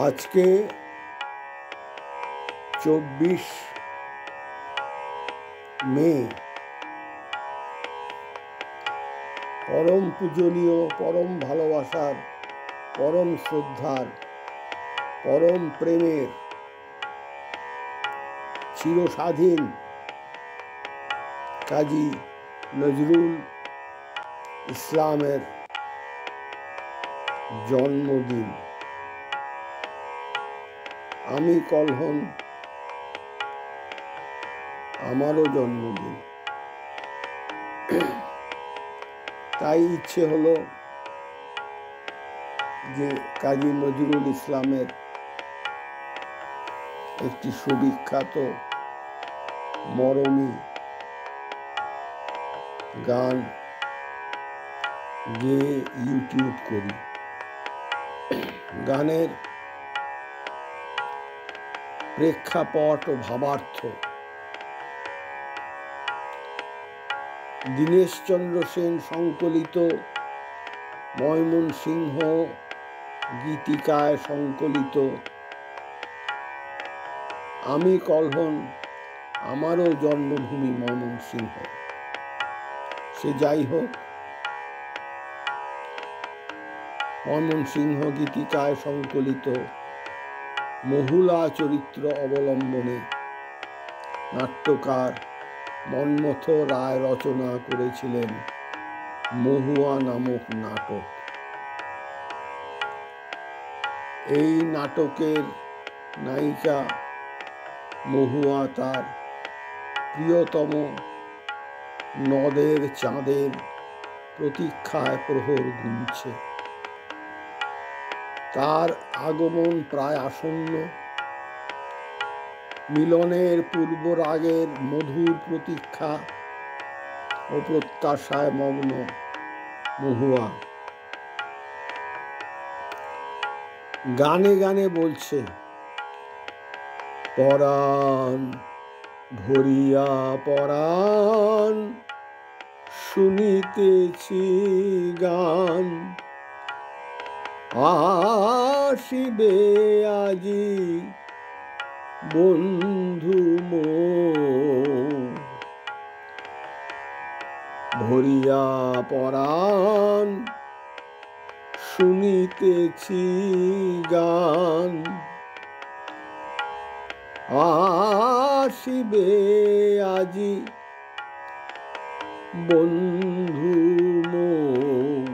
আজকে 24 মে পরম পূজনীয়, পরম ভালোবাসার, পরম শ্রদ্ধার, পরম প্রেমের, চিরস্বাধীন কাজী নজরুল ইসলামের জন্মদিন। আমি কলহন, আমারও জন্মদিন। তাই ইচ্ছে হলো যে কাজী নজরুল ইসলামের একটি সুবিখ্যাত মরমী গান গেয়ে ইউটিউব করি। গানের প্রেক্ষাপট ও ভাবার্থ দীনেশচন্দ্র সেন সংকলিত ময়মনসিংহ গীতিকায় সংকলিত আমি কলহন, আমারও জন্মভূমি ময়মনসিংহ। সে যাই হোক, ময়মনসিংহ গীতিকায় সংকলিত মহুলা চরিত্র অবলম্বনে নাট্যকার মন্মথ রায় রচনা করেছিলেন মহুয়া নামক নাটক। এই নাটকের নায়িকা মহুয়া তার প্রিয়তম নদের চাঁদের প্রতীক্ষায় প্রহর গুনছে। তার আগমন প্রায় আসন্ন। মিলনের পূর্ব রাগের মধুর প্রতীক্ষা ও প্রত্যাশায় মগ্ন মহুয়া গানে গানে বলছে, পরাণ ভরিয়া পরাণ শুনিতেছি গান, আসিবে আজি বন্ধু মোর। ভরিয়া পরাণ শুনিতেছি গান, আসিবে আজি বন্ধু মোর।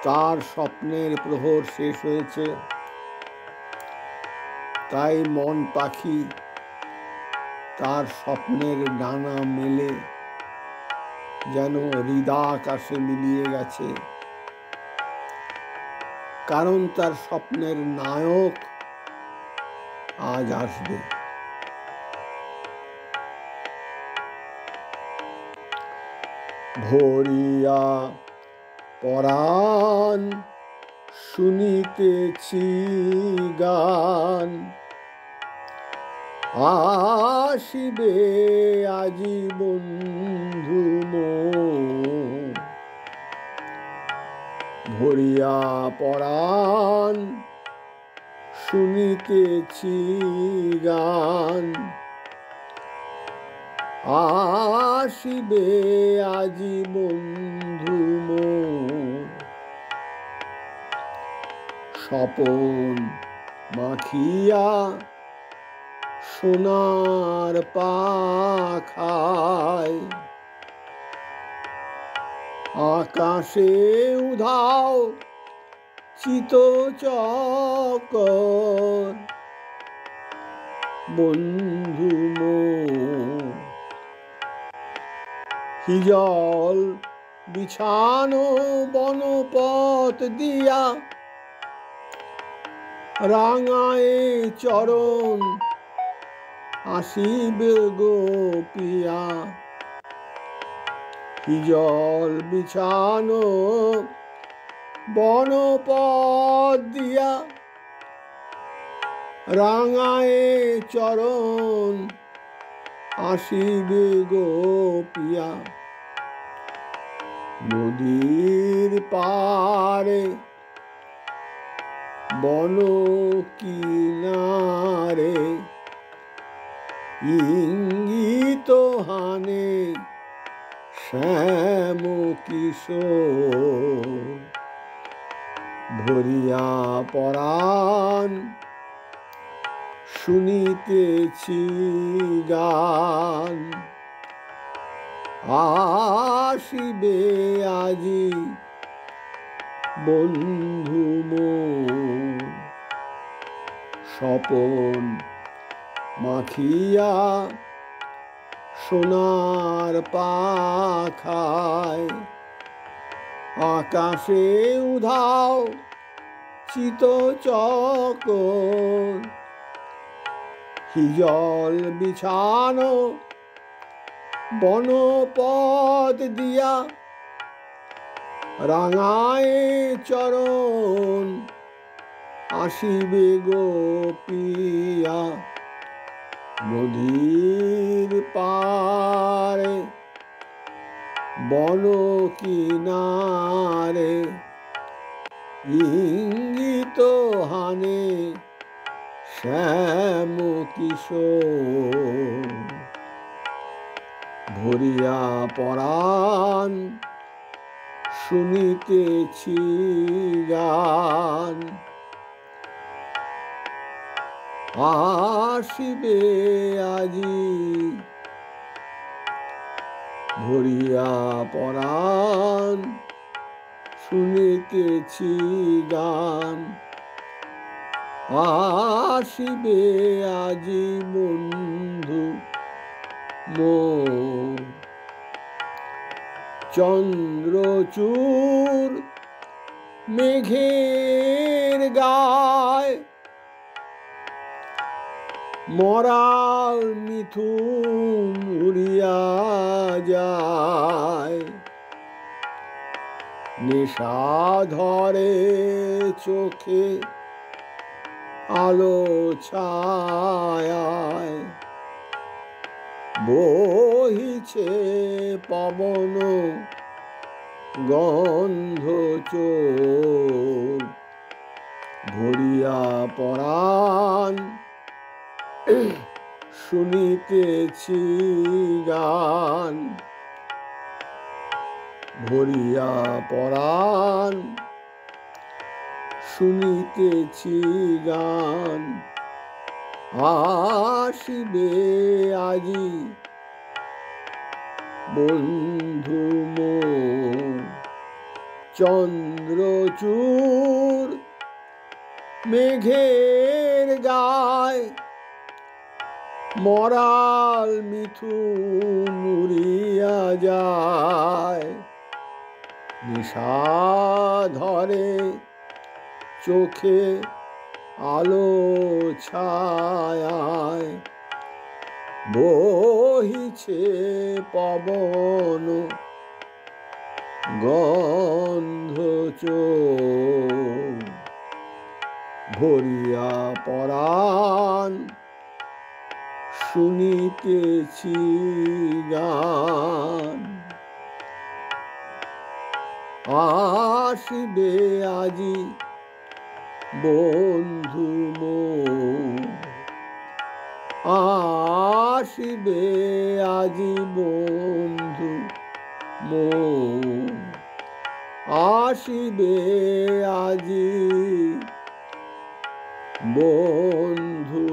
তার স্বপ্নের প্রহর শেষ হয়েছে, তাই মন পাখি তার স্বপ্নের ডানা মেলে যেন হৃদাকাশে মিলিয়ে গেছে। কারণ তার স্বপ্নের নায়ক আজ আসবে। ভরিয়া পরাণ শুনিতেছি গান, আসিবে আজি বন্ধু মোর। ভরিয়া পরাণ শুনিতেছি গান, আসিবে আজি বন্ধু মোর। স্বপন মাখিয়া সোনার পাখায় আকাশে উধাও চিতচকর বন্ধু মোর। হিজল বিছানো বনপথ দিয়া রাঙায় চরণ আসিবে গো পিয়া। হিজল বিছানো বনপথ দিয়া রাঙায় চরণ আসিবে গো পিয়া। নদীর পাড়ে বন কিনারে ইঙ্গিত হানে শ্যাম কিশোর ভরিয়া পরাণ শুনিতেছি গান আসিবে আজি বন্ধু মোর স্বপন মাখিয়া সোনার পাখায় আকাশে উধাও চিতচকর হিজল বিছানো বনপথ দিয়া রাঙায় চরণ আসিবে গোপিয়া নদীর পারে বন কিনারে ইঙ্গিত হানে শ্যাম কিশোর ভরিয়া পরাণ শুনিতেছি গান আসিবে আজি ভরিয়া পরাণ শুনিতেছি গান আসিবে আজি বন্ধু মোর চন্দ্রচূড় মেঘের গায় মরাল মিথুন উড়িয়া যায় নেশা ধরে চোখে আলো ছায়ায় বহিছে পবন গন্ধ চোর ভরিয়া পরাণ শুনিতেছি গান ভরিয়া পরাণ শুনিতেছি গান আসিবে আজি বন্ধু মোর চন্দ্রচূড় মেঘের গায় মরাল মিথুন উড়িয়া যায় নিশা ধরে চোখে আলো ছায়ায় বহিছে পবন গন্ধ চোর ভরিয়া পরাণ শুনিতেছি গান আসিবে আজি বন্ধু মোর আসিবে আজি বন্ধু মোর আসিবে আজি বন্ধু